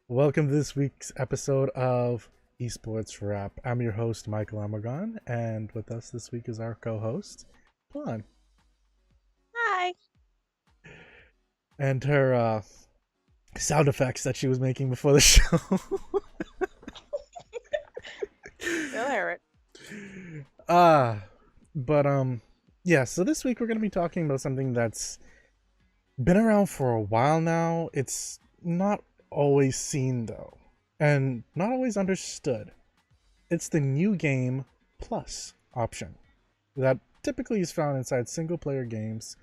Welcome to this week's episode of Esports Wrap. I'm your host, Michael Amagon, and with us this week is our co-host, Dwan. Hi. And her sound effects that she was making before the show. You'll hear it. uh, but yeah, so this week we're going to be talking about something that's been around for a while now. It's not always seen, though, and not always understood. It's the New Game Plus option that typically is found inside single player games,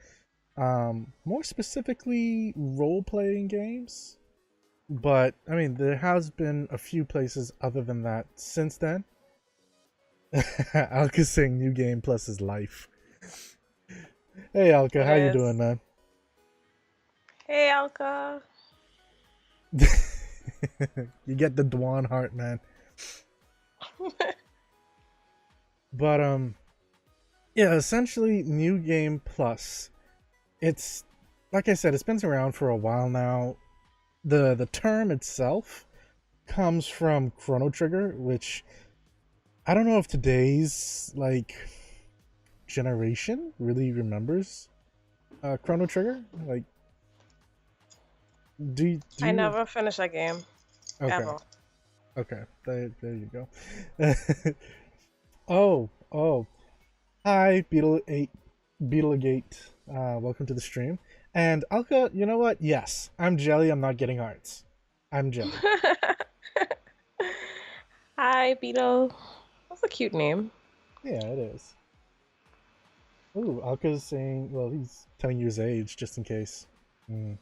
more specifically role playing games. But I mean, there has been a few places other than that since then. Alka's saying New Game Plus is life. Hey Alka, It how you is. doing, man? Hey, Alka. You get the Dwan heart, man. But yeah, essentially New Game Plus. It's like I said, it's been around for a while now. The term itself comes from Chrono Trigger, which I don't know if today's generation really remembers Chrono Trigger. Like, do I you? never finished that game, Okay, ever. okay, there you go. Oh, hi, Beetlegate. Welcome to the stream. And Alka, you know what? Yes, I'm jelly. I'm not getting hearts. I'm jelly. Hi, Beetle. That's a cute name. Yeah, it is. Ooh, Alka's saying, well, he's telling you his age just in case. Mm.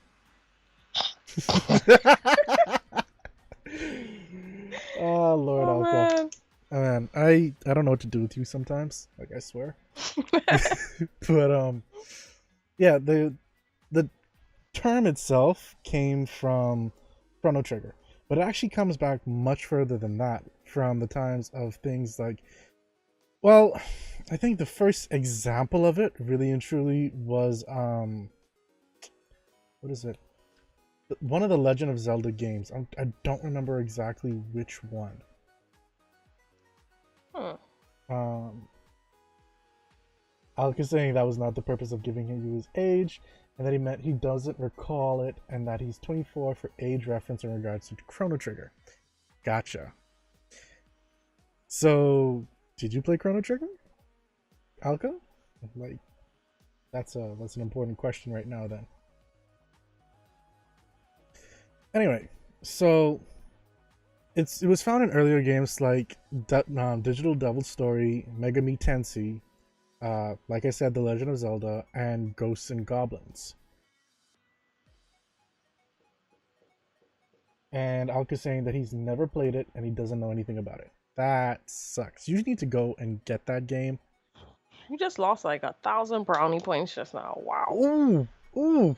Oh, Lord Oh, Alka. man. Oh, man, I don't know what to do with you sometimes. Like, I swear. But, yeah, the term itself came from Chrono Trigger, but it actually comes back much further than that, from the times of things like, well, I think the first example of it really and truly was what is it, one of the Legend of Zelda games. I don't remember exactly which one. Hmm. Alec is saying that was not the purpose of giving you his age, and that he meant he doesn't recall it, and that he's 24 for age reference in regards to Chrono Trigger. Gotcha. So, did you play Chrono Trigger, Alka? Like, that's an important question right now. Then, anyway, so it was found in earlier games like Digital Devil Story, Megami Tensei, like I said, The Legend of Zelda, and Ghosts and Goblins. And Alka's saying that he's never played it and he doesn't know anything about it. That sucks. You need to go and get that game. You just lost like 1,000 brownie points just now. Wow. Ooh,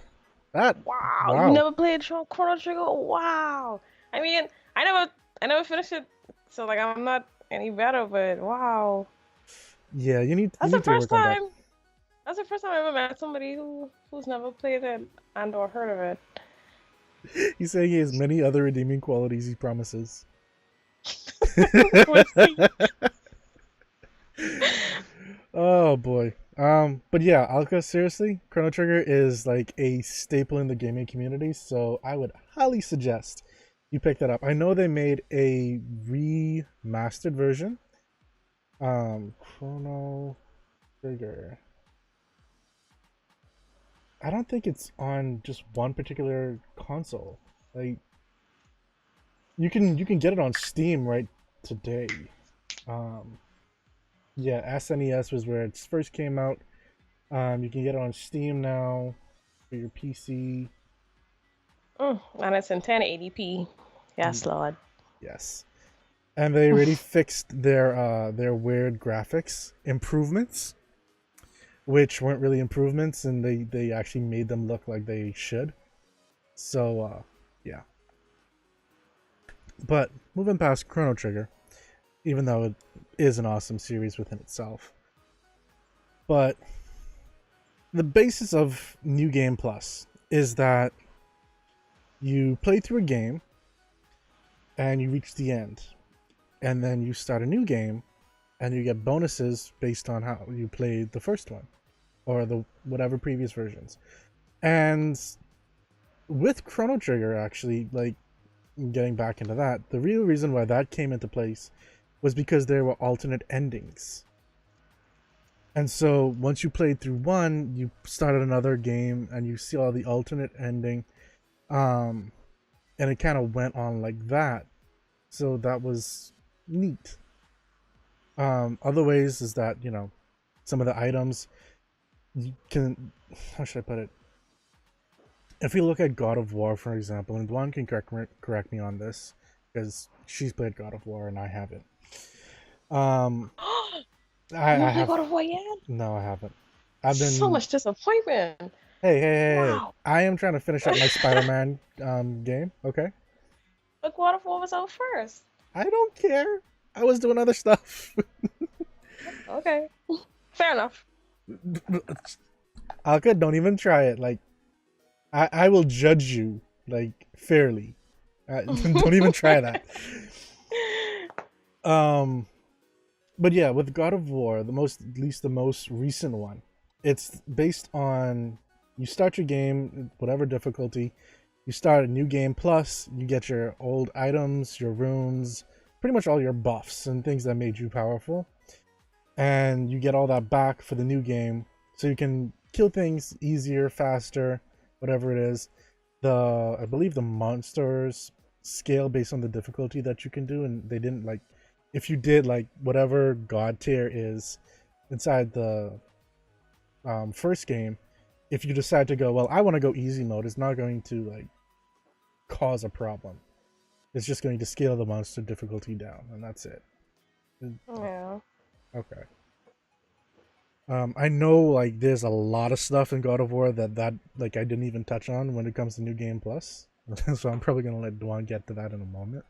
that, Wow. You wow. never played Chrono Trigger? Wow. I mean, I never finished it, so like I'm not any better, but wow. Yeah, you That's the need to first work on that. time. That's the first time I ever met somebody who's never played it and or heard of it. He's saying he has many other redeeming qualities he promises. We'll see. Oh boy. But yeah, Alka, seriously, Chrono Trigger is like a staple in the gaming community, so I would highly suggest you pick that up. I know they made a remastered version. Chrono Trigger. I don't think it's on just one particular console. Like, you can get it on Steam right today. Um, yeah, SNES was where it first came out. You can get it on Steam now for your PC. And it's in 1080p. Yes, Lord. Yes, and they already fixed their weird graphics improvements, which weren't really improvements, and they actually made them look like they should. So yeah. But moving past Chrono Trigger, even though it is an awesome series within itself, but the basis of New Game Plus is that you play through a game, and you reach the end, and then you start a new game, and you get bonuses based on how you played the first one or the whatever previous versions. And with Chrono Trigger, actually, like getting back into that, the real reason why that came into place was because there were alternate endings. And so once you played through one, you started another game and you see all the alternate ending. Um, and it kind of went on like that. So that was neat. Other ways is that, you know, some of the items you can, how should I put it? If you look at God of War, for example, and Dwan can correct me on this because she's played God of War and I haven't. I, You I don't play have God of War yet? no, I haven't. I've So been much disappointment. hey. Wow. I am trying to finish up my Spider-Man game. Okay, But God of War was out first. I don't care. I was doing other stuff. Okay. Fair enough. Alka, don't even try it. Like I will judge you like fairly. Don't even try that. But yeah, with God of War, at least the most recent one, it's based on you start your game, whatever difficulty, you start a new game, plus you get your old items, your runes, pretty much all your buffs and things that made you powerful. And you get all that back for the new game, so you can kill things easier, faster, whatever it is. I believe the monsters scale based on the difficulty that you can do, and they didn't like if you did like whatever god tier is inside the first game. If you decide to go, well, I want to go easy mode, it's not going to like cause a problem. It's just going to scale the monster difficulty down, and that's it. Yeah. Okay. I know like there's a lot of stuff in God of War that like I didn't even touch on when it comes to New Game Plus. So I'm probably gonna let Dwan get to that in a moment.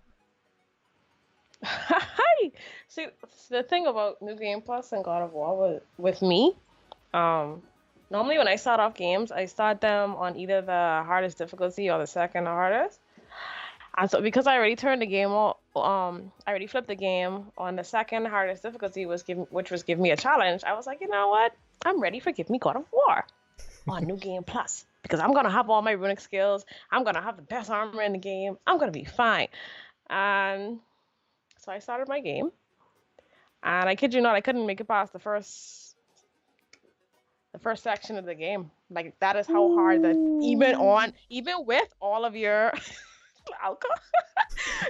Hi. See, the thing about New Game Plus and God of War with me, normally when I start off games, I start them on either the hardest difficulty or the second hardest. And so because I already turned the game I already flipped the game on the second hardest difficulty which was give me a challenge. I was like, you know what? I'm ready for Give Me God of War on New Game Plus because I'm gonna have all my runic skills. I'm gonna have the best armor in the game. I'm gonna be fine. And so I started my game, and I kid you not, I couldn't make it past the first section of the game. Like that is how hard that even with all of your alcohol,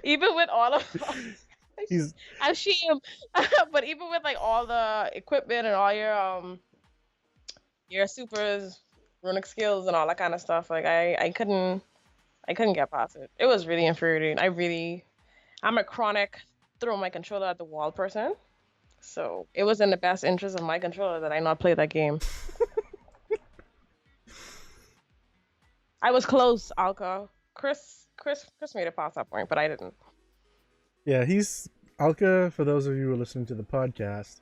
even with all of He's I assume, but even with like all the equipment and all your supers, runic skills and all that kind of stuff, like I couldn't get past it. It was really infuriating. I'm a chronic throw my controller at the wall person. So it was in the best interest of my controller that I not play that game. I was close, Alka. Chris made it past that point, but I didn't. yeah, he's Alka. For those of you who are listening to the podcast,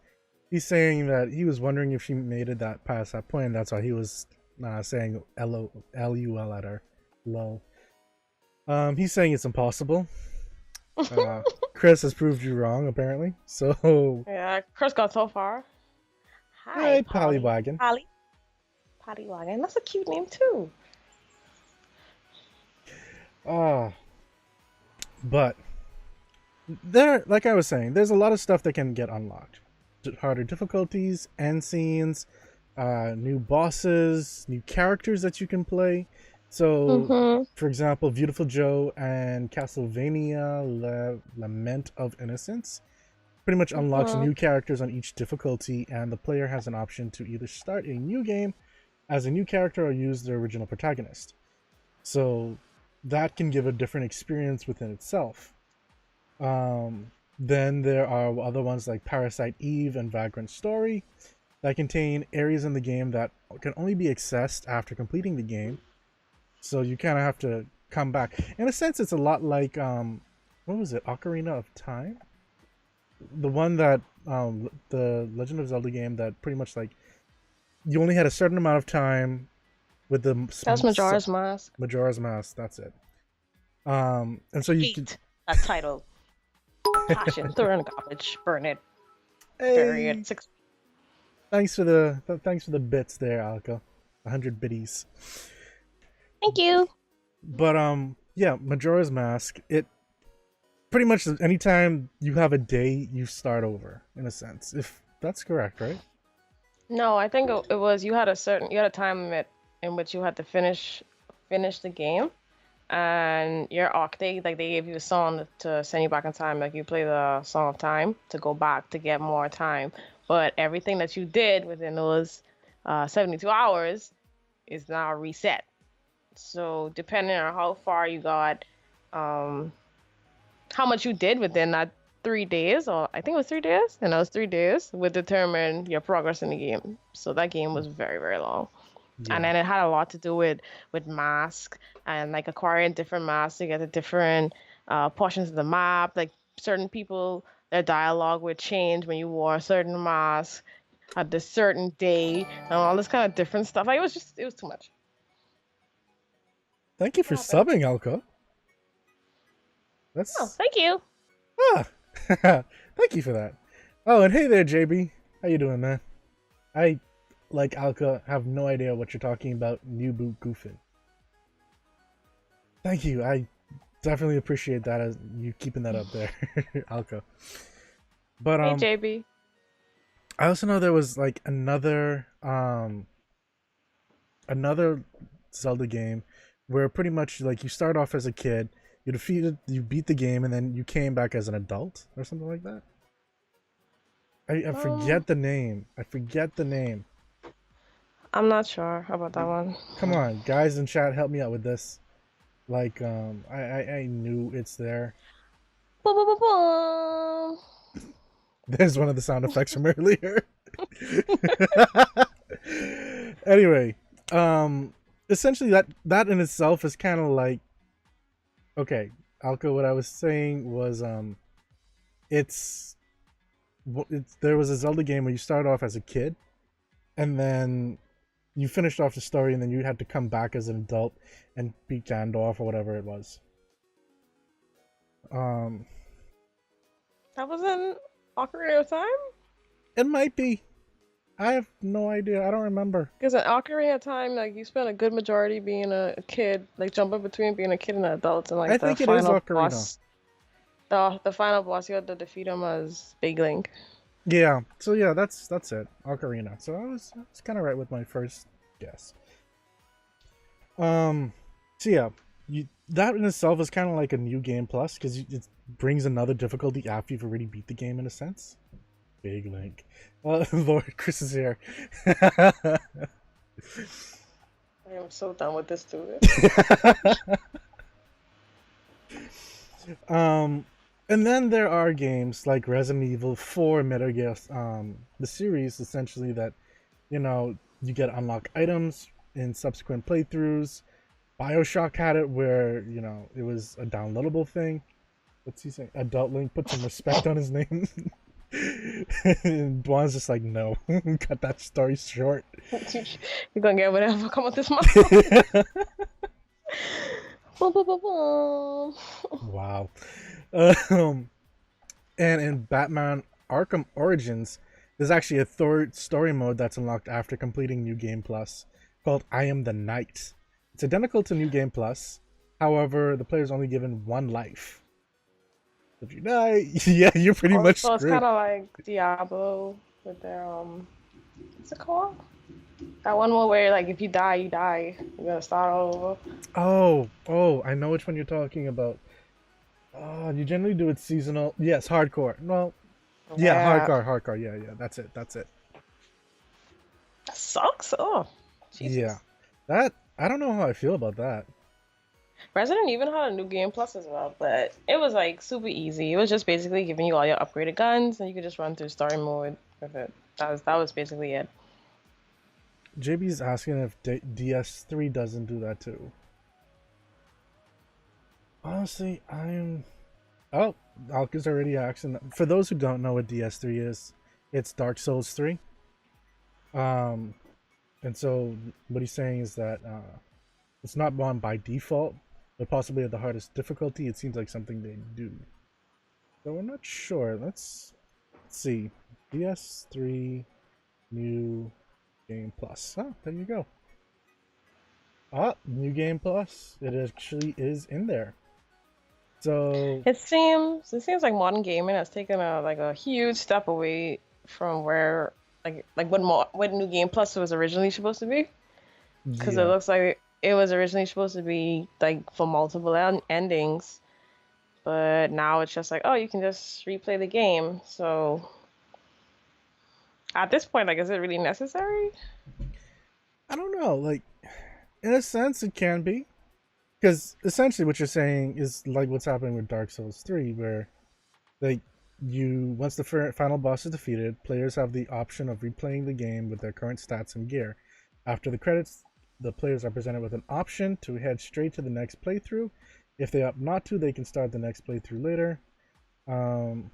he's saying that he was wondering if she made it that past that point. That's why he was saying LUL at her. Lol. He's saying it's impossible. Chris has proved you wrong, apparently. So Yeah, Chris got so far. Hi, Pollywagon. Pollywagon. That's a cute name too. But there, like I was saying, there's a lot of stuff that can get unlocked. Harder difficulties, end scenes, new bosses, new characters that you can play. So, for example, Beautiful Joe and Castlevania Lament of Innocence pretty much unlocks new characters on each difficulty, and the player has an option to either start a new game as a new character or use the original protagonist. So that can give a different experience within itself. Then there are other ones like Parasite Eve and Vagrant Story that contain areas in the game that can only be accessed after completing the game. So you kind of have to come back. In a sense, it's a lot like, what was it, Ocarina of Time? The one that, the Legend of Zelda game that pretty much like, you only had a certain amount of time with the... That's Majora's Mask. Majora's Mask, that's it. And so you can... a title. Passion, throw it in the garbage, burn it, bury Hey, it. Six. thanks for the bits there, Alka. 100 biddies. Thank you. But yeah, Majora's Mask. It pretty much anytime you have a day, you start over in a sense. If that's correct, right? No, I think it was you had a time limit in which you had to finish the game, and your arc like they gave you a song to send you back in time, like you play the Song of Time to go back to get more time. But everything that you did within those 72 hours is now reset. So depending on how far you got, um, how much you did within that 3 days, or I think it was 3 days, and those 3 days would determine your progress in the game. So that game was very, very long. And Yeah. then it had a lot to do with mask and like acquiring different masks to get the different portions of the map. Like certain people, their dialogue would change when you wore a certain mask at this certain day and all this kind of different stuff. Like it was too much. Thank you for What happened? subbing, Alka. Oh, That's thank you. ah. Thank you for that. Oh, and hey there, JB. How you doing, man? I, like Alka, have no idea what you're talking about. New boot goofing. Thank you. I definitely appreciate that as you keeping that up there, Alka. But Hey, JB. I also know there was like another Zelda game where pretty much like you start off as a kid, you beat the game, and then you came back as an adult or something like that. I Um, forget the name. I forget the name. I'm not sure about that one. Come on, guys in chat, help me out with this. Like, I knew it's there. Boom, boom, boom, boom. There's one of the sound effects from earlier. Anyway, essentially that in itself is kind of like okay, Alka. What I was saying was it's there was a Zelda game where you start off as a kid, and then you finished off the story, and then you had to come back as an adult and beat Gandalf or whatever it was. Um, That was in Ocarina of Time? it might be. I have no idea. I don't remember. Because in Ocarina of Time, like you spend a good majority being a kid, like jumping between being a kid and an adult, and I like the think it is final Ocarina. boss, the final boss, you had to defeat him as Big Link. Yeah. So yeah, that's it. Ocarina. So I was kind of right with my first guess. Um. So yeah, that in itself is kind of like a new game plus because it brings another difficulty after you've already beat the game in a sense. Big Link. Lord Chris is here. I am so done with this dude. um, and then there are games like Resident Evil 4, Metal Gear, the series essentially that, you get unlock items in subsequent playthroughs. Bioshock had it where, it was a downloadable thing. What's he saying? Adult Link, put some respect on his name. And Dwan's just like, no, cut that story short. You're gonna get whatever come with this mouth. Boom, boom, boom, boom. Wow. Um, and in Batman Arkham Origins, there's actually a third story mode that's unlocked after completing New Game Plus called I Am the Knight. It's identical to New Game Plus. However, the player's only given one life. If you die, yeah, you're pretty much So it's screwed. kind of like Diablo with their what's it called? That one more where like if you die, you die. You gotta start all over. Oh, I know which one you're talking about. You generally do it seasonal. Yes, hardcore. Well, yeah, Yeah, hardcore. Yeah, that's it. that sucks. Oh, Yeah, Jesus. that I don't know how I feel about that. Resident Evil had a new game plus as well, but it was like super easy. It was just basically giving you all your upgraded guns, and you could just run through story mode with it. That was basically it. JB's asking if DS3 doesn't do that too. Honestly, I'm. Oh, Alka's already asking. For those who don't know what DS3 is, it's Dark Souls 3. Um, and so what he's saying is that it's not one by default. but possibly at the hardest difficulty. It seems like something they do. So we're not sure. Let's see. PS3 New Game Plus. Oh, there you go. Ah, New Game Plus. It actually is in there. So It seems like modern gaming has taken a huge step away from where what New Game Plus was originally supposed to be, because it yeah, looks like it was originally supposed to be like for multiple endings, but now it's just like, oh, you can just replay the game. So at this point, like, is it really necessary? I don't know. Like, in a sense, it can be, because essentially what you're saying is like what's happening with Dark Souls 3, where like you once the final boss is defeated, players have the option of replaying the game with their current stats and gear. After the credits, the players are presented with an option to head straight to the next playthrough. If they opt not to, they can start the next playthrough later. Um,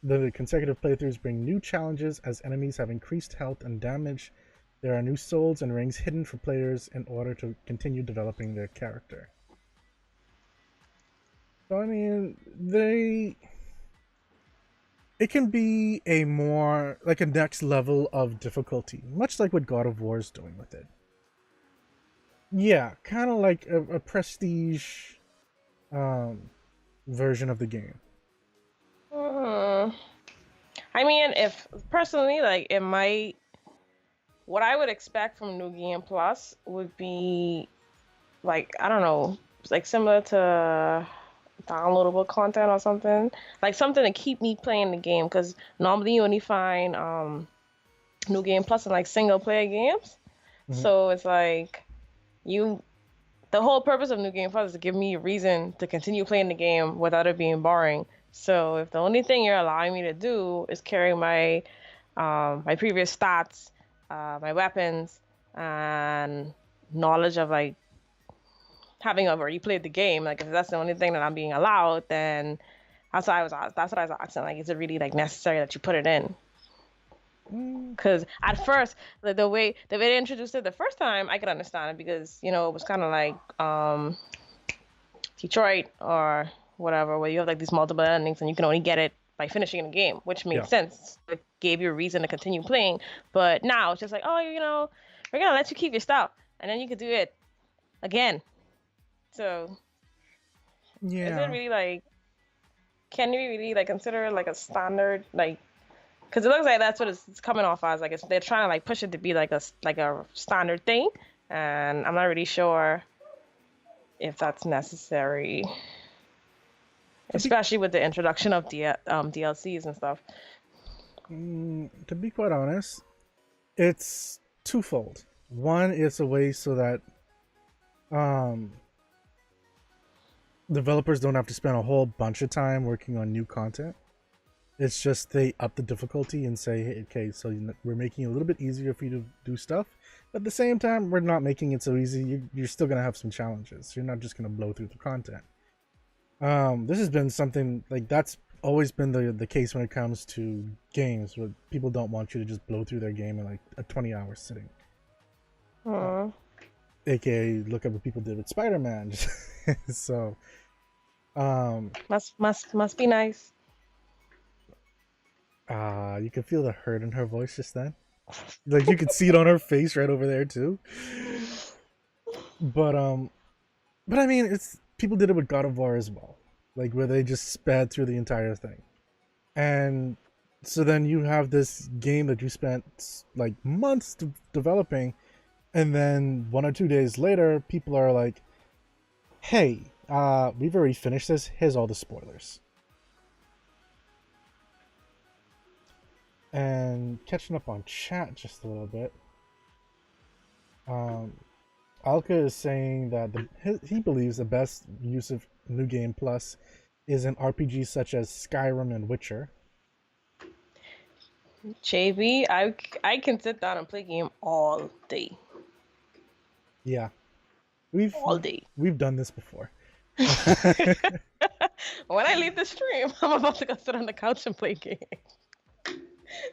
the consecutive playthroughs bring new challenges as enemies have increased health and damage. There are new souls and rings hidden for players in order to continue developing their character. So I mean, it can be a more like a next level of difficulty, much like what God of War is doing with it. Yeah, kind of like a prestige um, version of the game. Hmm. I mean, if personally, like, it might. What I would expect from New Game Plus would be like, I don't know, like similar to downloadable content or something, like something to keep me playing the game. Because normally you only find New Game Plus in like single player games, Mhm. so it's like you. The whole purpose of New Game Plus is to give me a reason to continue playing the game without it being boring. So if the only thing you're allowing me to do is carry my previous stats, my weapons, and knowledge of like having already played the game. Like, if that's the only thing that I'm being allowed, then that's what I was asking. Like, is it really like necessary that you put it in? Mm, Because at first, the way they introduced it the first time, I could understand it, because it was kind of like Detroit or whatever, where you have like these multiple endings and you can only get it by finishing the game, which made yeah. sense. It gave you a reason to continue playing. But now it's just like, oh, we're gonna let you keep your stuff, and then you could do it again. So is it Yeah. really like? Can we really like consider it like a standard, like? Because it looks like that's what it's coming off as. Like, they're trying to like push it to be like a standard thing, and I'm not really sure if that's necessary, To be especially with the introduction of DLCs and stuff. to be quite honest, it's twofold. One is a way so that um, developers don't have to spend a whole bunch of time working on new content. It's just they up the difficulty and say, hey, okay, so we're making it a little bit easier for you to do stuff. But at the same time, we're not making it so easy. You're still going to have some challenges. You're not just going to blow through the content. This has been something like that's always been the case when it comes to games, where people don't want you to just blow through their game in like a 20-hour sitting. Uh, Hmm. AKA, look at what people did with Spider-Man. So, um, Must be nice. you can feel the hurt in her voice just then. Like you could see it on her face right over there too. But but I mean, it's people did it with God of War as well, like where they just sped through the entire thing, and so then you have this game that you spent like months developing, and then 1 or 2 days later, people are like, "Hey, we've already finished this. Here's all the spoilers." And catching up on chat just a little bit. Um, Alka is saying that he believes the best use of New Game Plus is in RPGs such as Skyrim and Witcher. JB, I can sit down and play game all day, Yeah, we've all day. we've done this before. When I leave the stream, I'm about to go sit on the couch and play game.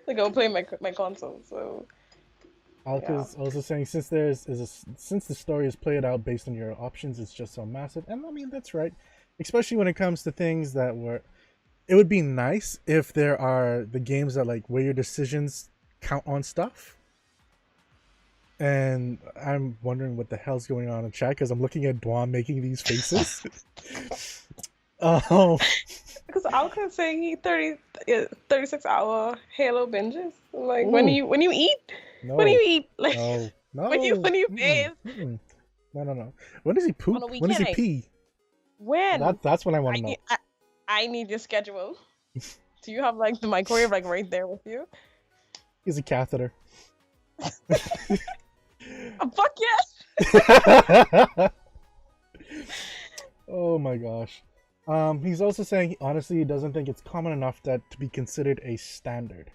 To go play my console. So Yeah. Alka's also saying since the story is played out based on your options, it's just so massive. And I mean that's right, especially when it comes to things that were. It would be nice if there are the games that like where your decisions count on stuff. And I'm wondering what the hell's going on in chat because I'm looking at Dwan making these faces. Oh Because Alka saying he 36-hour Halo binges. I'm like ooh when you eat, when no you eat, like no no when you mm-mm, bathe mm-mm. No. When does he on a poop? When does weekend, he like pee? when That's what I want I to know. need I need your schedule. Do you have like the microwave like right there with you? He's a catheter. Fuck yes. Oh my gosh. He's also saying honestly he doesn't think it's common enough that to be considered a standard,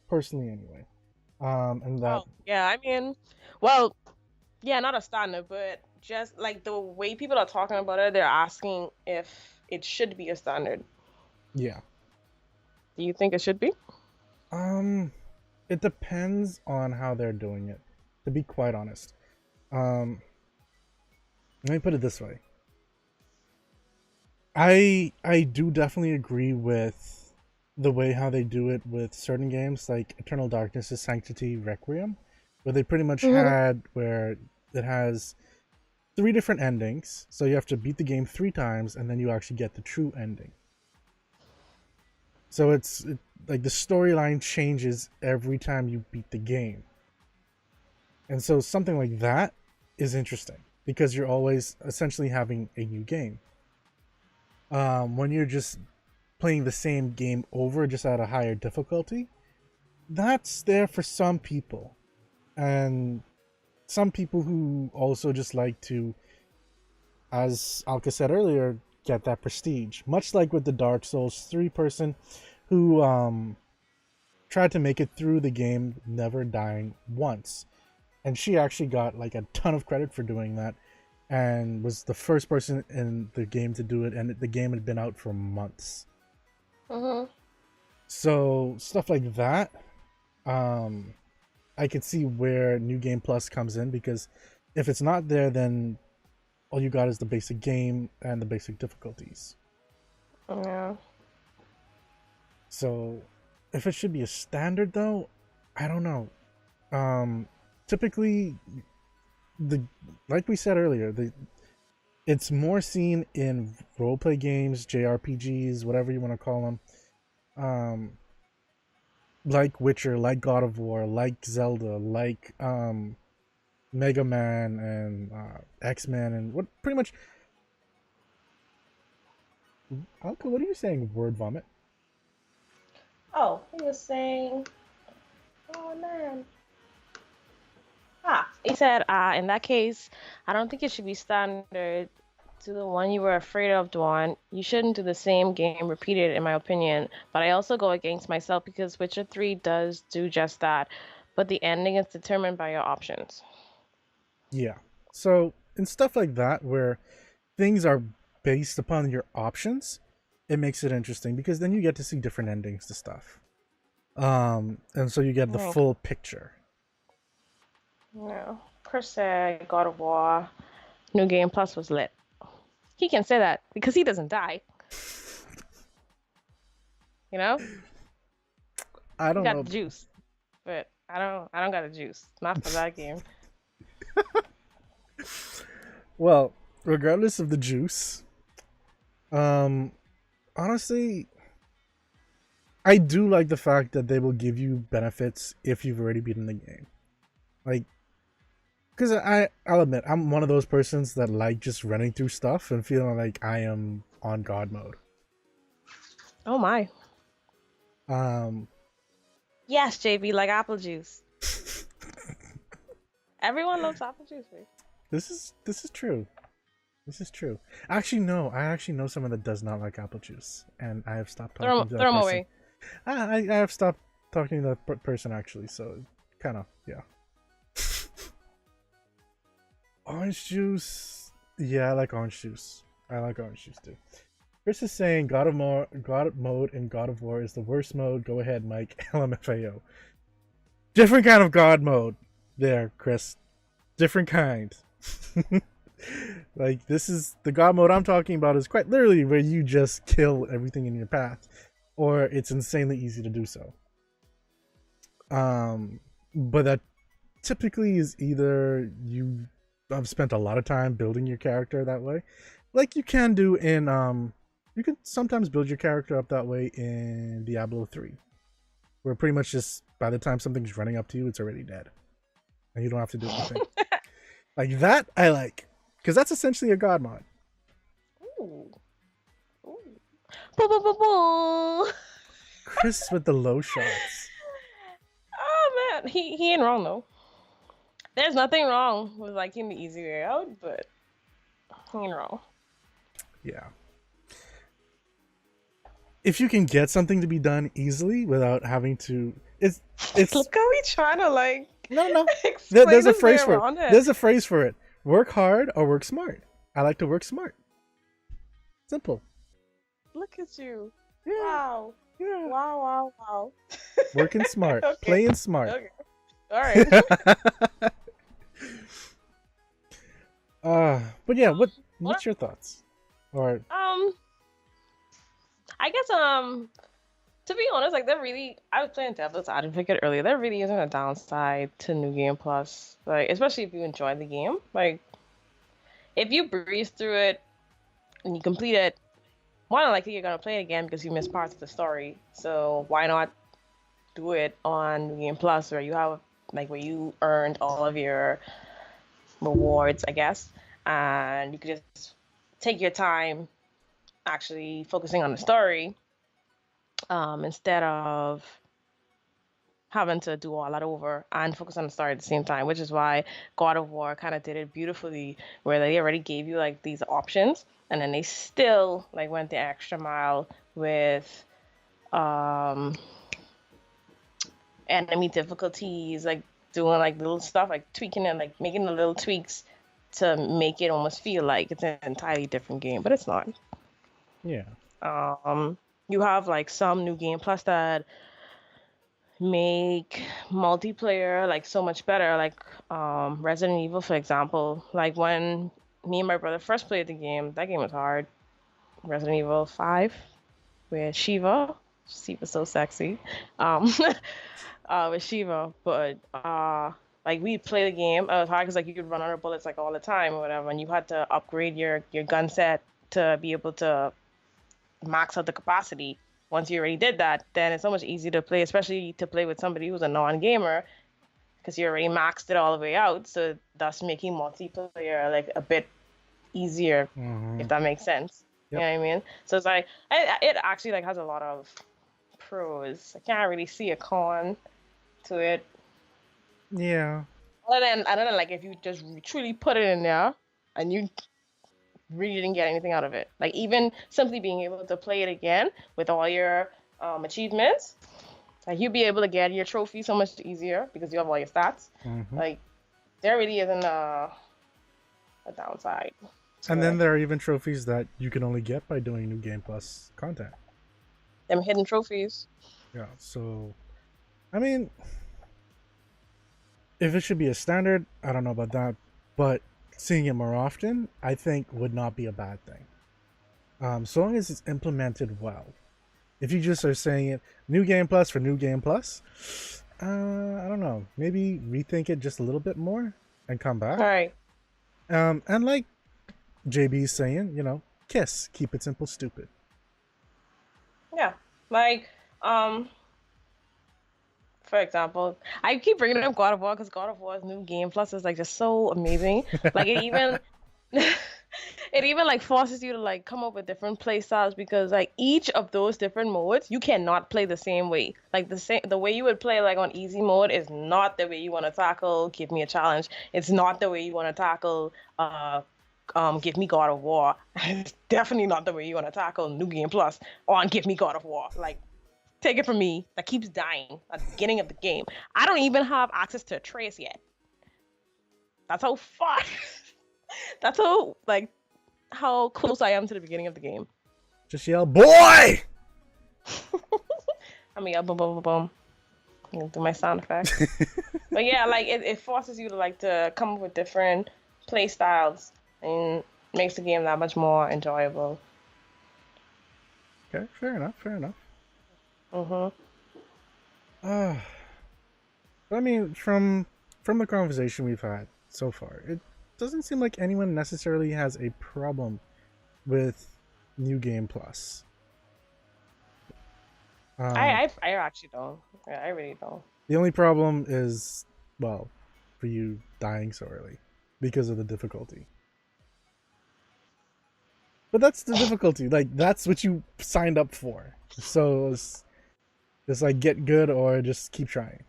personally anyway. And that Oh yeah, I mean, well, yeah, not a standard, but just like the way people are talking about it, they're asking if it should be a standard. yeah. Do you think it should be? Um, it depends on how they're doing it. To be quite honest, um, let me put it this way. I do definitely agree with the way how they do it with certain games like Eternal Darkness' Sanctity Requiem, where they pretty much Hmm. had where it has three different endings, so you have to beat the game three times and then you actually get the true ending. So like the storyline changes every time you beat the game. And so something like that is interesting because you're always essentially having a new game. When you're just playing the same game over just at a higher difficulty, that's there for some people. And some people who also just like to, as Alka said earlier, get that prestige. Much like with the Dark Souls 3 person who tried to make it through the game never dying once. And she actually got like a ton of credit for doing that and was the first person in the game to do it, and the game had been out for months. Hmm. So stuff like that, um I could see where New Game Plus comes in, because if it's not there, then all you got is the basic game and the basic difficulties. Yeah. So if it should be a standard though, I don't know. um Typically, the like we said earlier, it's more seen in roleplay games, JRPGs, whatever you want to call them, um like Witcher, like God of War, like Zelda, like Mega Man and X-Men, and what pretty much. Alka, what are you saying? Word vomit. Oh, he was saying, oh man. Ah, he said, in that case, I don't think it should be standard to the one you were afraid of, Dwan. You shouldn't do the same game repeated, in my opinion. But I also go against myself because Witcher 3 does do just that. But the ending is determined by your options. Yeah. So in stuff like that, where things are based upon your options, it makes it interesting because then you get to see different endings to stuff. And so you get the Oh, full picture. no. Chris said God of War New Game Plus was lit. He can say that because he doesn't die. You know, I he don't got know. the juice, but I don't got the juice. Not for that game. Well, regardless of the juice, um, honestly, I do like the fact that they will give you benefits if you've already beaten the game. Like, because I'll admit, I'm one of those persons that like just running through stuff and feeling like I am on God mode. Oh my. Um, Yes, JB, like apple juice. Everyone loves apple juice, babe. this is true. This is true. Actually, no. I actually know someone that does not like apple juice, and I have stopped talking to that Throw 'em person. away. I have stopped talking to that person actually. So, kind of, yeah. Orange juice. Yeah, I like orange juice. I like orange juice too. Chris is saying God mode in God of War is the worst mode. Go ahead, Mike. LMFAO. Different kind of God mode. There, Chris. Different kind. Like, this is the God mode I'm talking about is quite literally where you just kill everything in your path, or it's insanely easy to do so. But that typically is either you have spent a lot of time building your character that way, like you can do in you can sometimes build your character up that way in Diablo 3, where pretty much just by the time something's running up to you, it's already dead, and you don't have to do anything. Like that, I like, because that's essentially a God mod. Ooh. Ooh. Boo, boo, boo, boo. Chris with the low shots. Oh man, he ain't wrong though. There's nothing wrong with liking the easy way out, but he ain't wrong. Yeah. If you can get something to be done easily without having to, it's Look how he's trying to like no. explain There's a his way phrase for it. around it. There's a phrase for it. Work hard or work smart. I like to work smart. Simple. Look at you. Yeah. Wow. Yeah. Wow. Working smart. Okay. Playing smart. Okay. All right. But yeah, what's your thoughts? Or I guess to be honest, like I was playing Devil's Advocate earlier. There really isn't a downside to New Game Plus. Like, especially if you enjoy the game. Like, if you breeze through it and you complete it, more than likely you're gonna play it again because you missed parts of the story. So why not do it on New Game Plus where you have like where you earned all of your rewards, I guess, and you could just take your time actually focusing on the story instead of having to do all that over and focus on the story at the same time, which is why God of War kind of did it beautifully, where they already gave you like these options, and then they still like went the extra mile with enemy difficulties, like doing like little stuff, like tweaking and like making the little tweaks to make it almost feel like it's an entirely different game, but it's not. yeah. You have like some New Game Plus that make multiplayer like so much better, like Resident Evil, for example. Like when me and my brother first played the game, that game was hard. Resident Evil 5 with Shiva. Shiva's so sexy. With Shiva, but like we'd play the game. It was hard because like you could run out of bullets like all the time or whatever, and you had to upgrade your gun set to be able to max out the capacity. Once you already did that, then it's so much easier to play, especially to play with somebody who's a non-gamer, because you already maxed it all the way out. So thus making multiplayer like a bit easier, if that makes sense. Yep. You know what I mean? So it's like it actually like has a lot of pros. I can't really see a con to it. Yeah. Other than like if you just truly put it in there and you really didn't get anything out of it. Like even simply being able to play it again with all your achievements, like you'll be able to get your trophy so much easier because you have all your stats. Like there really isn't a downside. And then there are even trophies that you can only get by doing New Game Plus content. Them hidden trophies. Yeah, so I mean, if it should be a standard, I don't know about that, but seeing it more often, I think would not be a bad thing. So long as it's implemented well. If you just are saying it, New Game Plus for New Game Plus, I don't know, maybe rethink it just a little bit more and come back. All right. And like JB's saying, you know, KISS, keep it simple, stupid. Yeah, like for example, I keep bringing up God of War because God of War's New Game Plus is like just so amazing. Like it even it even like forces you to like come up with different play styles because like each of those different modes you cannot play the same way. Like the way you would play like on easy mode is not the way you want to tackle Give Me a Challenge. It's not the way you want to tackle Give Me God of War. It's definitely not the way you want to tackle New Game Plus on Give Me God of War. Like take it from me, that keeps dying at the beginning of the game. I don't even have access to a trace yet. That's how far. That's how close I am to the beginning of the game. Just yell, boy! I mean, boom, boom, boom, boom. Do my sound effects. But yeah, like it forces you to like to come up with different play styles and makes the game that much more enjoyable. Okay, fair enough, fair enough. Mhm. Uh, I mean, from the conversation we've had so far, it doesn't seem like anyone necessarily has a problem with New Game Plus. Um, I actually don't. Yeah, I really don't. the only problem is, well, for you dying so early because of the difficulty. But that's the difficulty. Like that's what you signed up for. So it's like get good or just keep trying.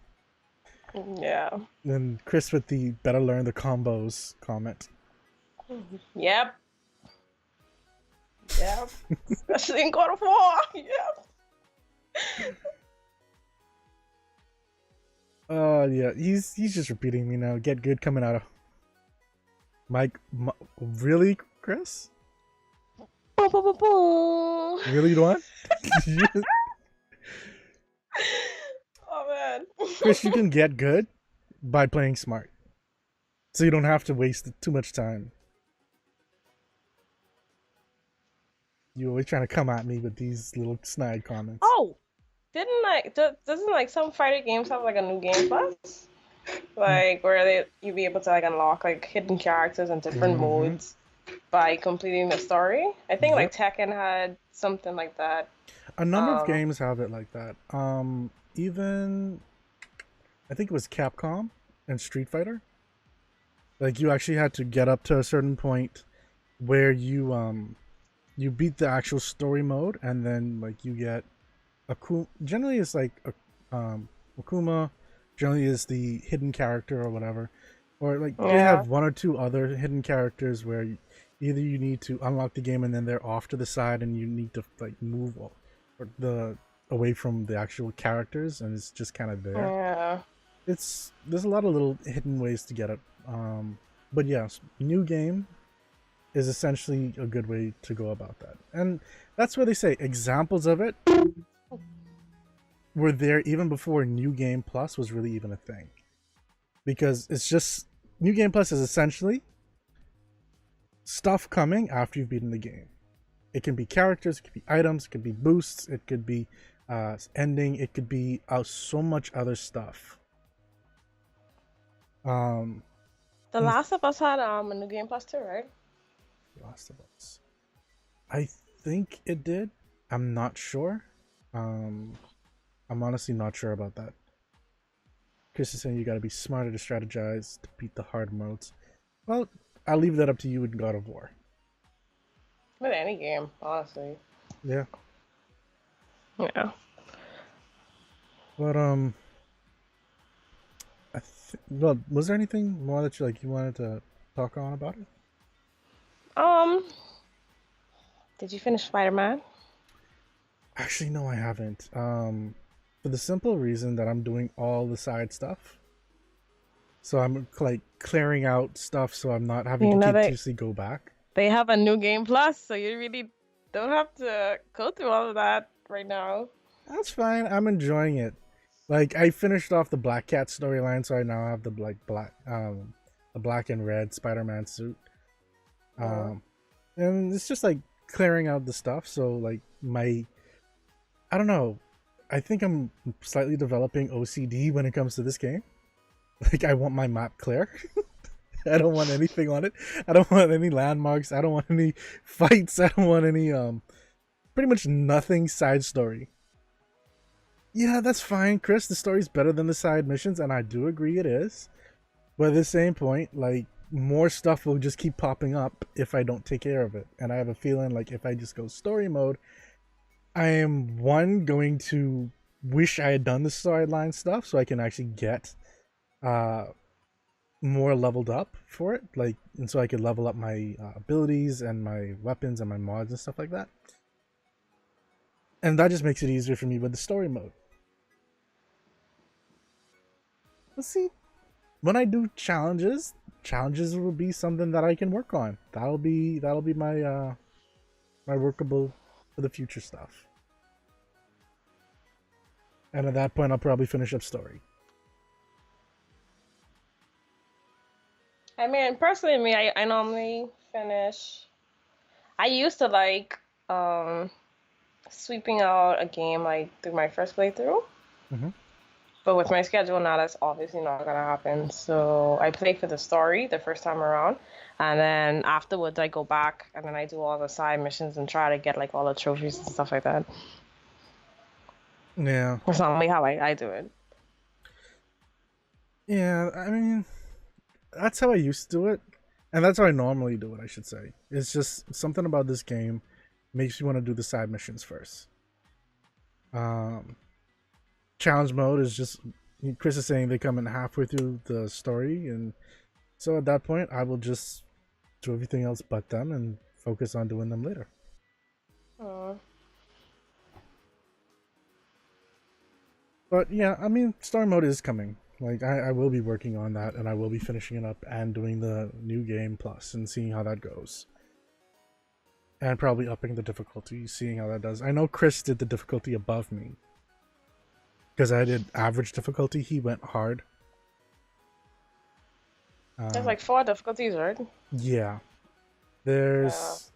Yeah. And Chris with the better learn the combos comment. Yep. Yep. Especially in God of War. Yep. Yeah, he's just repeating me now. Get good coming out of Mike. Really, Chris? Boom, boom, boom, boom. Really, Dwan? Oh man. Chris, you can get good by playing smart, so you don't have to waste too much time. You always trying to come at me with these little snide comments. Oh, didn't like doesn't like some fighter games have like a new game plus? Like where you be able to like unlock like hidden characters and different Mm-hmm. modes by completing the story. I think like Yep. Tekken had something like that. A number of Um, games have it like that. Even I think it was Capcom and Street Fighter. Like you actually had to get up to a certain point where you beat the actual story mode, and then like you get generally it's like Akuma generally is the hidden character or whatever, or like they yeah. have one or two other hidden characters where either you need to unlock the game and then they're off to the side and you need to like move or the away from the actual characters and it's just kind of there. Yeah. There's a lot of little hidden ways to get it. But yes, new game is essentially a good way to go about that. And that's where they say examples of it were there even before New Game Plus was really even a thing. Because it's just New Game Plus is essentially stuff coming after you've beaten the game. It can be characters, it could be items, it could be boosts, it could be ending, it could be so much other stuff. Um, The Last of Us had a new game plus too, right? Last of Us. I think it did. I'm not sure. Um, I'm honestly not sure about that. Chris is saying you gotta be smarter to strategize to beat the hard modes. Well, I'll leave that up to you in God of War. With any game, honestly. Yeah. Yeah. But well, was there anything more that you wanted to talk on about it? Um, did you finish Spider-Man? Actually, no, I haven't. For the simple reason that I'm doing all the side stuff. So I'm like clearing out stuff so I'm not having You to know continuously go back. they have a new game plus, so you really don't have to go through all of that right now. That's fine. I'm enjoying it. Like I finished off the Black Cat storyline, so I now have the the black and red Spider-Man suit. Uh, And it's just like clearing out the stuff. So like I don't know. I think I'm slightly developing OCD when it comes to this game. Like I want my map clear. I don't want anything on it. I don't want any landmarks. I don't want any fights. I don't want any pretty much nothing side story. Yeah, that's fine, Chris. The story's better than the side missions, and I do agree it is. But at the same point, like more stuff will just keep popping up if I don't take care of it. And I have a feeling like if I just go story mode, I am going to wish I had done the storyline stuff so I can actually get uh more leveled up for it, like, and so I could level up my abilities and my weapons and my mods and stuff like that. And that just makes it easier for me with the story mode. Let's see. When I do challenges will be something that I can work on. That'll be my workable for the future stuff. And at that point, I'll probably finish up story. I mean, personally, me, I normally finish. I used to like um sweeping out a game like through my first playthrough, Mm-hmm. but with my schedule now, that's obviously not gonna happen. So I play for the story the first time around, and then afterwards I go back and then I do all the side missions and try to get like all the trophies and stuff like that. Yeah. That's normally how I do it. Yeah, I mean, that's how I used to do it. And that's how I normally do it, I should say. It's just something about this game makes you want to do the side missions first. Um, Challenge mode is just Chris is saying they come in halfway through the story, and so at that point, I will just do everything else but them and focus on doing them later. Uh, But yeah, I mean, story mode is coming. Like I will be working on that, and I will be finishing it up and doing the new game plus and seeing how that goes. And probably upping the difficulty, seeing how that does. I know Chris did the difficulty above me because I did average difficulty. He went hard. there's Uh, like four difficulties, right? yeah, Yeah. there's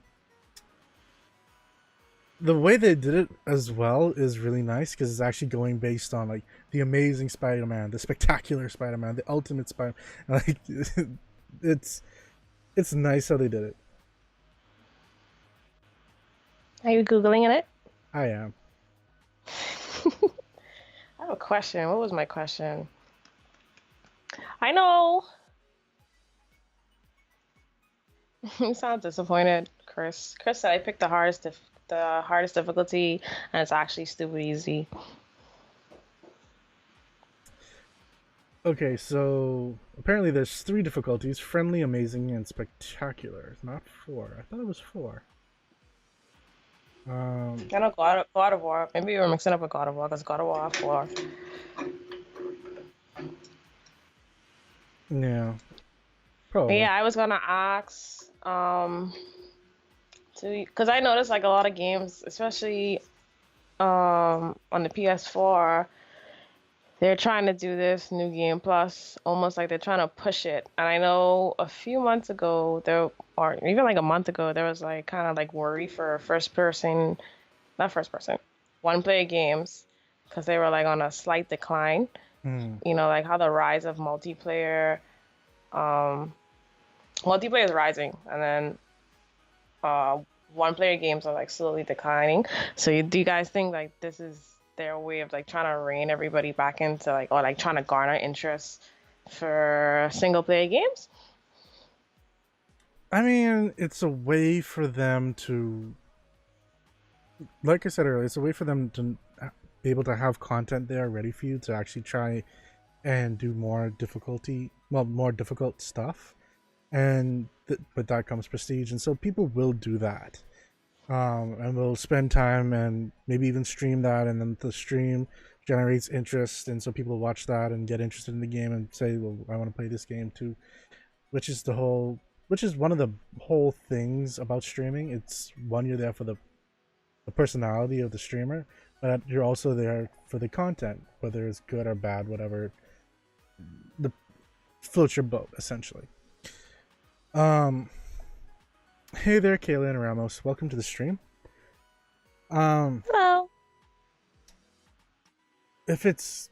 the way they did it as well is really nice because it's actually going based on like the amazing Spider-Man, the spectacular Spider-Man, the ultimate Spider. Like it's it's nice how they did it. Are you Googling it? I am. I have a question. What was my question? I know. You sound disappointed, Chris. Chris said I picked the hardest difficulty, and it's actually stupid easy. Okay, so apparently there's three difficulties: friendly, amazing, and spectacular. Not four. I thought it was four. Um, I know God of War. Maybe you were mixing up with God of War because God of War 4. yeah, But probably. yeah, I was gonna ask, because I noticed like a lot of games, especially on the PS4, they're trying to do this new game plus, almost like they're trying to push it. And I know a few months ago there, or even like a month ago, there was like kind of like worry for first person, not first person, one player games, because they were like on a slight decline. Hmm. You know, like how the rise of um, multiplayer is rising, and then uh, one player games are like slowly declining. So do you guys think like this is their way of like trying to rein everybody back into like, or like trying to garner interest for single player games? I mean, it's a way for them to, like I said earlier, it's a way for them to be able to have content there ready for you to actually try and do more difficult stuff. And with that comes prestige, and so people will do that. And will spend time and maybe even stream that, and then the stream generates interest, and so people will watch that and get interested in the game and say, "Well, I want to play this game too." Which is one of the whole things about streaming. It's one, you're there for the personality of the streamer, but you're also there for the content, whether it's good or bad, whatever the floats your boat essentially. Um, hey there, Kayla and Ramos. Welcome to the stream. Um, Hello. if it's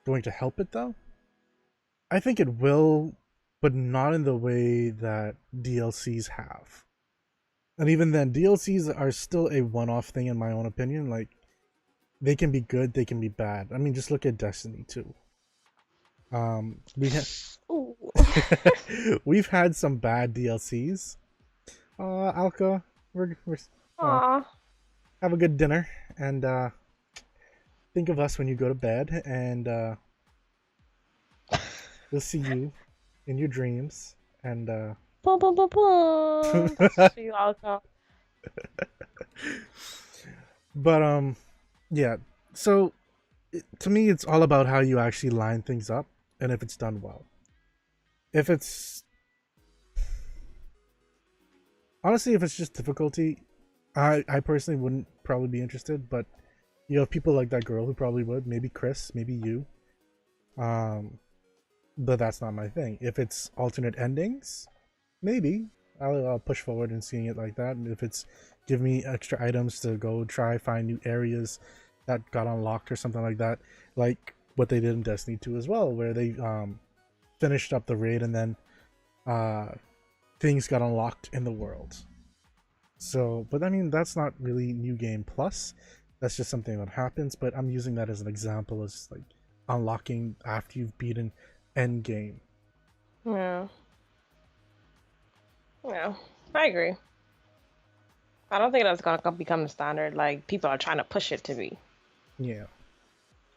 going to help it though, I think it will, but not in the way that DLCs have. And even then, DLCs are still a one-off thing in my own opinion. Like they can be good, they can be bad. I mean, just look at Destiny 2. We have Ooh. we've had some bad DLCs. Alka, we're well, Aw. have a good dinner and think of us when you go to bed, and we'll see you in your dreams. And Boom, boom, boom, boom. That's just for you, Alka. but yeah. So to me, it's all about how you actually line things up and if it's done well. If it's honestly, if it's just difficulty, I personally wouldn't probably be interested. But You have people like that girl who probably would, maybe Chris, maybe you. Um, but that's not my thing. If it's alternate endings, maybe I'll push forward and seeing it like that. And if it's give me extra items to go try find new areas that got unlocked or something like that, like what they did in Destiny 2 as well, where they finished up the raid and then uh, things got unlocked in the world. So, but I mean, that's not really new game plus. That's just something that happens. But I'm using that as an example, as like unlocking after you've beaten end game. Yeah. Yeah. I agree. I don't think that's gonna become the standard. Like people are trying to push it to be. Yeah.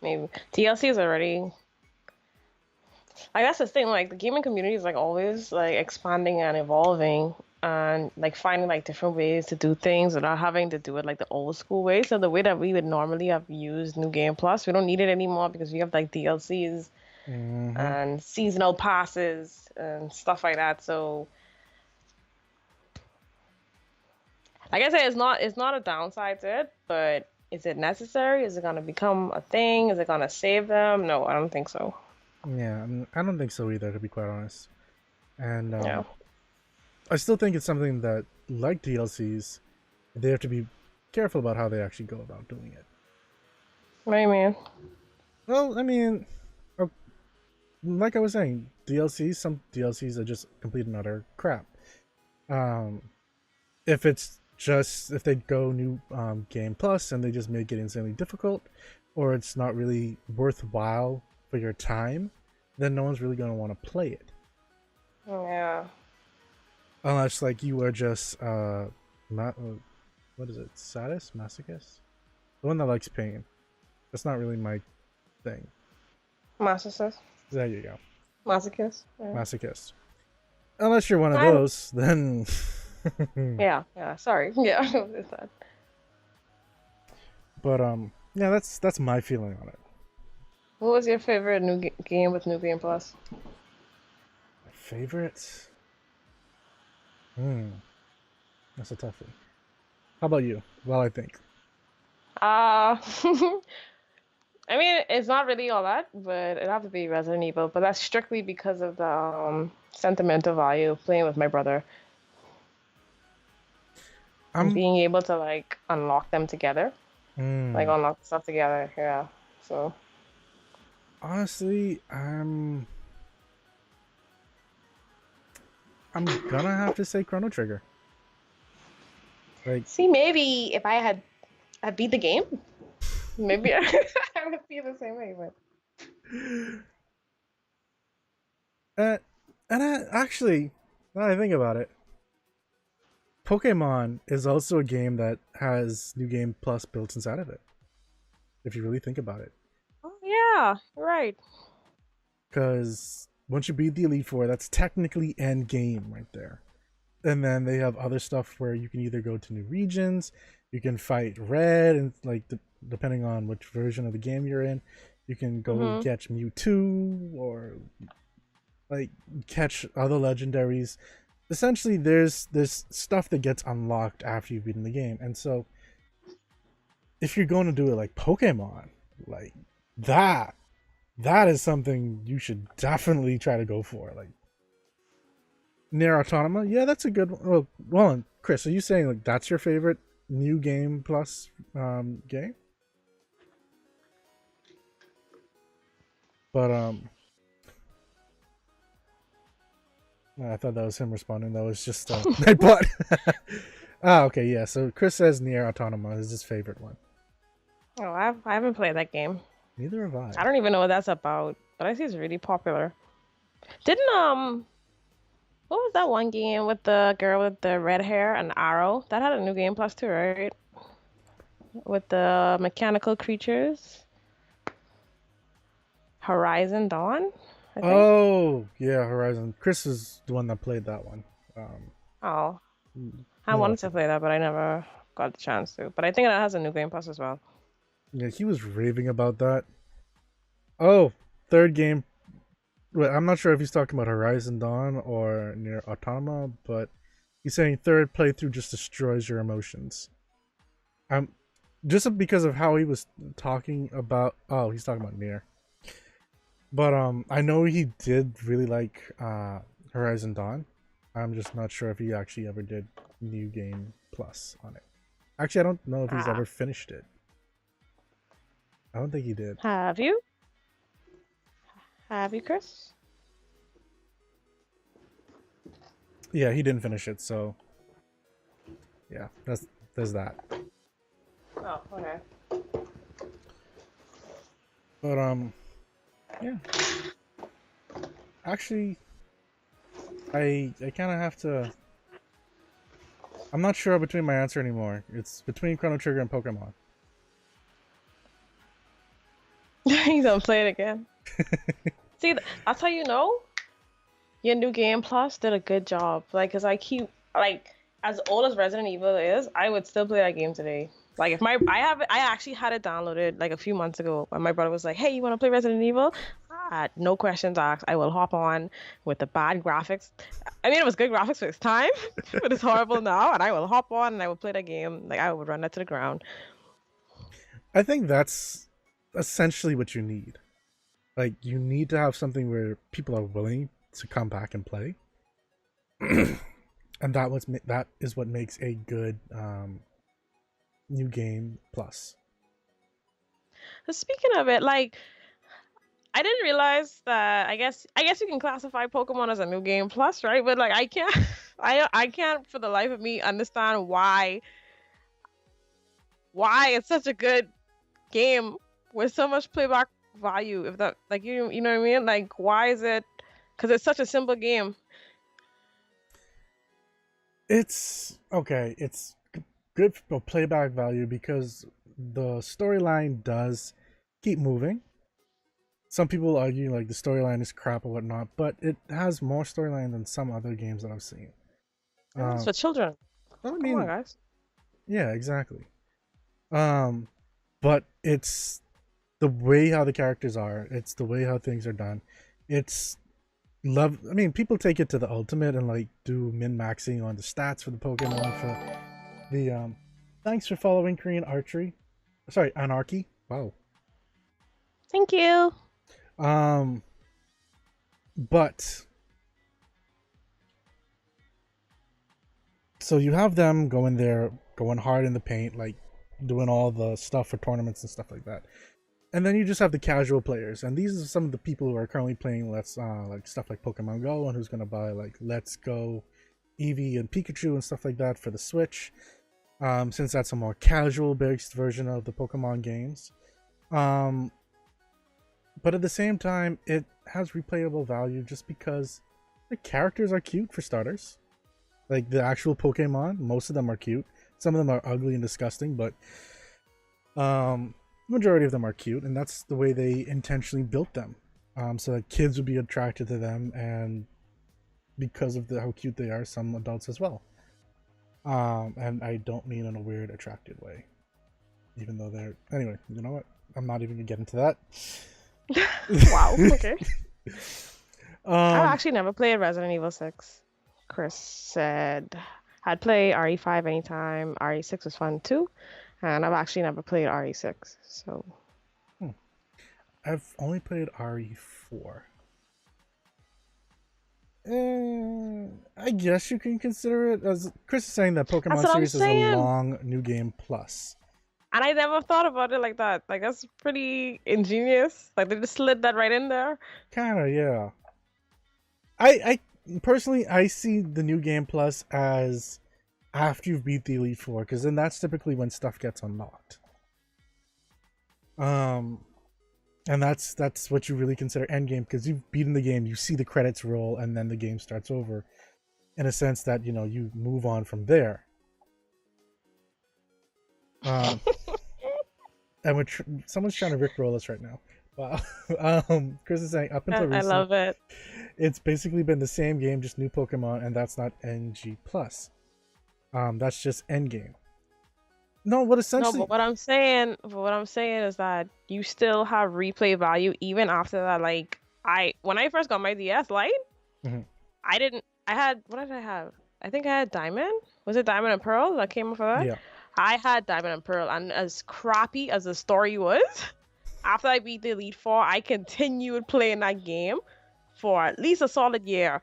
Maybe TLC is already like that's the thing. Like the gaming community is like always like expanding and evolving and like finding like different ways to do things without having to do it like the old school way. So the way that we would normally have used New Game Plus, we don't need it anymore because we have like DLCs Mm-hmm. and seasonal passes and stuff like that. So like I said, it's not a downside to it, but is it necessary? Is it gonna become a thing? Is it gonna save them? No, I don't think so. Yeah, I don't think so either, to be quite honest. And Yeah. I still think it's something that, like DLCs, they have to be careful about how they actually go about doing it. What do you mean? Well, I mean, uh, like I was saying, DLCs, some DLCs are just complete and utter crap. Um, if it's just if they go new game plus and they just make it insanely difficult, or it's not really worthwhile for your time, then no one's really going to want to play it Yeah. unless like you are just what is it, sadist, masochist, the one that likes pain. That's not really my thing. Masochist. There you go. Masochist. Yeah. Masochist. Unless you're one of I don't- those, then yeah. Yeah. Sorry. Yeah. It's that. but yeah, that's my feeling on it. What was your favorite game with New Game Plus? My favorite? Hmm, that's a toughie. How about you? Well, I think. Uh I mean, it's not really all that, but it'd have to be Resident Evil. But that's strictly because of the sentimental value of playing with my brother and I'm being able to like unlock them together, like mm, unlock stuff together. Yeah. So honestly, I'm gonna have to say Chrono Trigger. Like, see, maybe if I beat the game, maybe I would feel the same way. But uh, and actually, now that I think about it, Pokemon is also a game that has New Game Plus built inside of it. If you really think about it, oh yeah, right. because once you beat the Elite Four, that's technically end game right there. And then they have other stuff where you can either go to new regions, you can fight Red, and like depending on which version of the game you're in, you can go Mhm. catch Mewtwo or like catch other legendaries. Essentially, there's stuff that gets unlocked after you've beaten the game, and so if you're going to do it like Pokemon, like that, that is something you should definitely try to go for. Like Near Autonoma, yeah, that's a good one. Well, Chris, are you saying like that's your favorite new game plus game? But I thought that was him responding. That was just Nightbot. Ah, okay, yeah. So Chris says Near Autonoma is his favorite one. Oh, I haven't played that game. Neither have I I. don't even know what that's about, but I see it's really popular. Didn't what was that one game with the girl with the red hair and arrow? That had a new game plus too, right? With the mechanical creatures. Horizon Dawn, I think. Oh, yeah, Horizon. Chris is the one that played that one. Um, Oh, I no, wanted to play that, but I never got the chance to. But I think that has a new game plus as well. yeah, he was raving about that. Oh, third game. Wait, I'm not sure if he's talking about Horizon Dawn or Near Automata, but he's saying third playthrough just destroys your emotions. I'm just because of how he was talking about. Oh, he's talking about Nier. But I know he did really like Horizon Dawn. I'm just not sure if he actually ever did New Game Plus on it. Actually, I don't know if he's Ah, ever finished it. I don't think he did. have you? Have you, Chris? Yeah, he didn't finish it. So yeah, there's that. Oh, okay. But yeah. Actually, I kind of have to. I'm not sure between my answer anymore. It's between Chrono Trigger and Pokemon. You don't play it again. See, that's how you know your new game plus did a good job. Like, cause I keep like as old as Resident Evil is, I would still play that game today. Like if I actually had it downloaded like a few months ago when my brother was like, "Hey, you want to play Resident Evil?" No questions asked. I will hop on with the bad graphics. I mean, it was good graphics for its time, but it's horrible now. And I will hop on and I will play that game. Like I would run that to the ground. I think that's essentially what you need. Like you need to have something where people are willing to come back and play, and that is what makes a good new game plus. So speaking of it, like I didn't realize that. I guess you can classify Pokemon as a new game plus, right? But like I can't, I can't for the life of me understand why it's such a good game with so much playback value. If that like you know what I mean? Like why is it? Because it's such a simple game. It's okay. It's good for playback value because the storyline does keep moving. Some people argue like the storyline is crap or whatnot, but it has more storyline than some other games that I've seen. It's Uh, for children. I Come on, mean, guys. yeah, exactly. Um, but it's the way how the characters are. It's the way how things are done. It's love. I mean, people take it to the ultimate and like do min maxing on the stats for the Pokemon for the. Thanks for following Korean archery. Sorry, anarchy. Wow. Thank you. Um, but so you have them going there, going hard in the paint, like doing all the stuff for tournaments and stuff like that. And then you just have the casual players, and these are some of the people who are currently playing Let's like stuff like Pokemon Go, and who's gonna buy like Let's Go, Eevee and Pikachu and stuff like that for the Switch. Since that's a more casual based version of the Pokemon games. Um, but at the same time, it has replayable value just because the characters are cute for starters. Like the actual Pokemon, most of them are cute. Some of them are ugly and disgusting, but majority of them are cute, and that's the way they intentionally built them, so that kids would be attracted to them, and because of how cute they are, some adults as well. And I don't mean in a weird, attracted way, even though they're anyway. You know what? I'm not even gonna get into that. Wow. Okay. I've um, actually never played Resident Evil 6. Chris said I'd play RE5 anytime. RE6 was fun too. And I've actually never played RE6. So, I've only played RE4. I guess you can consider it as Chris is saying that that's Pokemon what I'm series is a saying. long new game plus. And I never thought about it like that. Like, that's pretty ingenious. Like, they just slid that right in there. Kinda, yeah. I personally I see the new game plus as after you've beat the Elite Four, because then that's typically when stuff gets unlocked. Um, and that's what you really consider endgame, because you've beaten the game, you see the credits roll, and then the game starts over. In a sense that you move on from there. Um, and someone's trying to rickroll us right now. Wow. Chris is saying up until I recently, love it. it's basically been the same game, just new Pokemon, and that's not NG plus. That's just endgame. No, what No, essentially? but what I'm saying is that you still have replay value even after that. Like, when I first got my DS Lite, Mhm. I didn't. I had what did I have? I think I had Diamond. Was it Diamond and Pearl that came for that? Yeah. I had Diamond and Pearl, and as crappy as the story was, after I beat the Elite Four, I continued playing that game for at least a solid year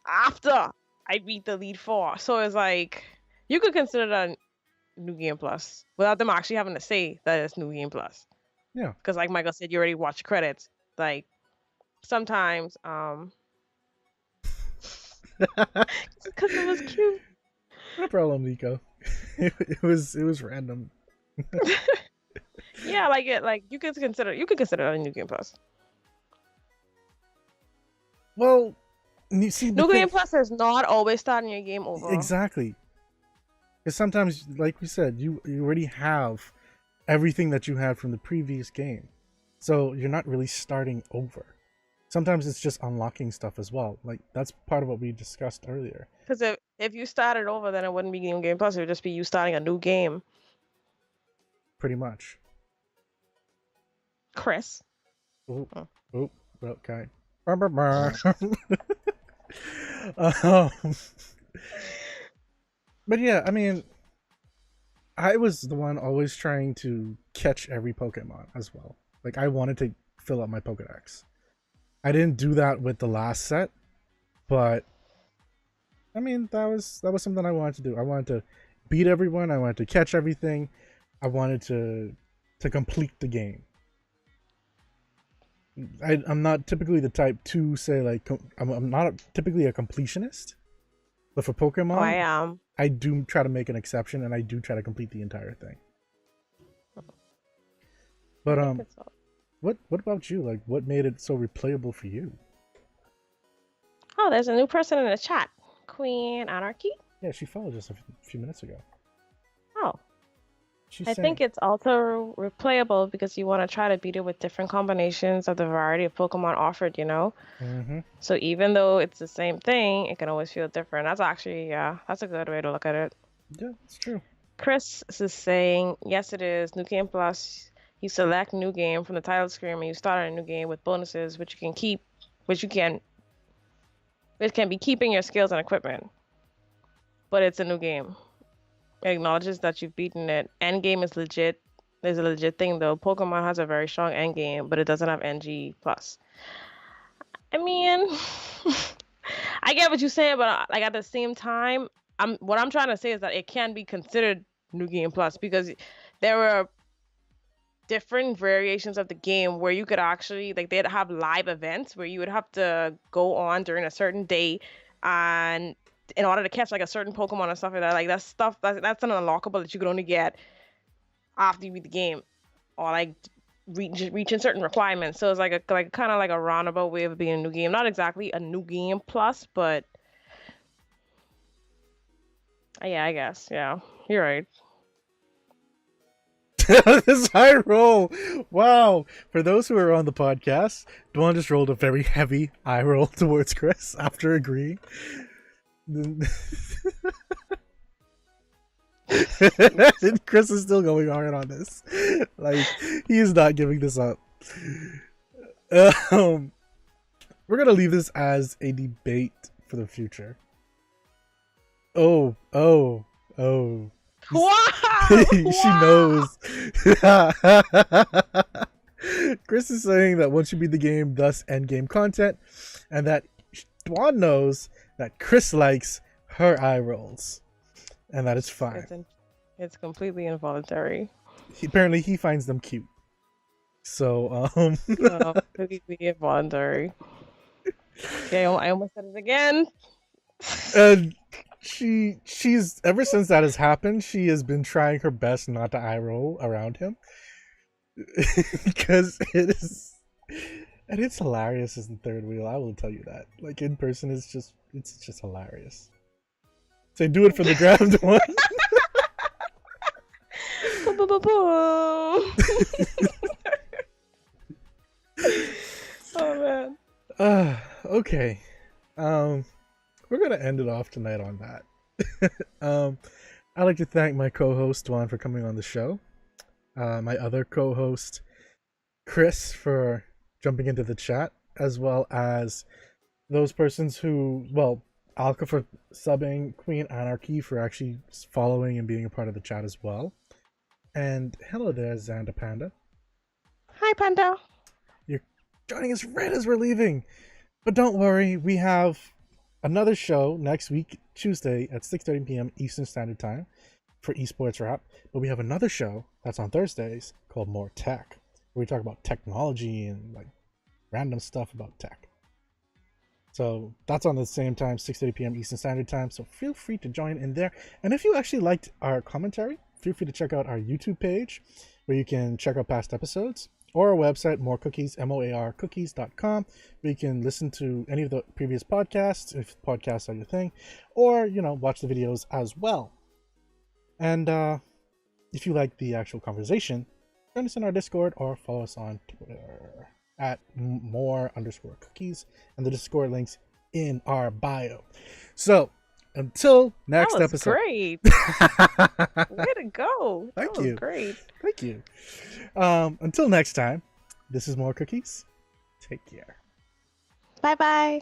after I beat the Elite Four. So it's like you could consider that New Game Plus without them actually having to say that it's New Game Plus. Yeah. Because like Michael said, you already watched credits. Like sometimes, because it was cute. No problem, Nico. It was random. Yeah, like you could consider that a New Game Plus. Well, you see the New thing Game Plus is not always starting your game over. exactly. Because sometimes, like we said, you already have everything that you had from the previous game, so you're not really starting over. Sometimes it's just unlocking stuff as well. Like that's part of what we discussed earlier. Because if you started over, then it wouldn't be New Game Plus. It would just be you starting a new game. Pretty much. Chris. Oop, Oh. oop, okay. um, but yeah, I mean, I was the one always trying to catch every Pokemon as well. Like I wanted to fill up my Pokedex. I didn't do that with the last set, but I mean that was something I wanted to do. I wanted to beat everyone. I wanted to catch everything. I wanted to complete the game. I'm not typically the type to say like I'm not typically a completionist, but for Pokemon, Oh, I am. I do try to make an exception and I do try to complete the entire thing. But what about you? Like, what made it so replayable for you? Oh, there's a new person in the chat. Queen Anarchy. Yeah, she followed us a few minutes ago. Oh. She's I saying, think it's also replayable because you want to try to beat it with different combinations of the variety of Pokemon offered, you know? mm-hmm. So even though it's the same thing, it can always feel different. That's actually, yeah, that's a good way to look at it. Yeah, it's true. Chris is saying, yes, it is. New Game Plus, you select new game from the title screen and you start a new game with bonuses, which you can keep, which can be keeping your skills and equipment. But it's a new game. It acknowledges that you've beaten it. Endgame is legit. There's a legit thing though. Pokemon has a very strong endgame, but it doesn't have NG plus. I mean, I get what you're saying, but like at the same time, what I'm trying to say is that it can be considered New Game Plus because there were different variations of the game where you could actually like they'd have live events where you would have to go on during a certain day and in order to catch like a certain Pokemon and stuff like that. Like that's an unlockable that you could only get after you beat the game or like reaching certain requirements. So it's like kind of like a roundabout way of being a new game. Not exactly a new game plus, but yeah, I guess. Yeah, you're right. This high roll. Wow. For those who are on the podcast, Dwan just rolled a very heavy eye roll towards Chris after agreeing. Chris is still going hard on this. Like, he is not giving this up. We're going to leave this as a debate for the future. Oh. Wow! She knows. Chris is saying that once you beat the game, thus end game content, and that Dwan knows that Chris likes her eye rolls, and that is fine. It's completely involuntary. Apparently, he finds them cute. So, No, completely involuntary. Okay, I almost said it again. And she's ever since that has happened, she has been trying her best not to eye roll around him because it's hilarious as the third wheel. I will tell you that. Like in person, it's just hilarious. So do it for the draft one. Oh man. Okay. We're gonna end it off tonight on that. I'd like to thank my co-host Dwan for coming on the show. My other co-host Chris for jumping into the chat, as well as those persons who, well, Alka for subbing, Queen Anarchy for actually following and being a part of the chat as well. And hello there, Xanda Panda. Hi, Panda. You're joining us right as we're leaving. But don't worry, we have another show next week, Tuesday at 6:30 p.m. Eastern Standard Time for Esports Wrap. But we have another show that's on Thursdays called MOAR Tech, where we talk about technology and like random stuff about tech. So that's on the same time, 6:30 p.m. Eastern Standard Time. So feel free to join in there. And if you actually liked our commentary, feel free to check out our YouTube page where you can check out past episodes, or our website, More Cookies, MOARcookies.com, where you can listen to any of the previous podcasts, if podcasts are your thing, or, watch the videos as well. And if you like the actual conversation, join us in our Discord or follow us on Twitter at more_cookies, and the Discord links in our bio. So until next That was episode. Great. Way to go. Thank you. you. Great. Thank you. Until next time, this is More Cookies. Take care. Bye-bye.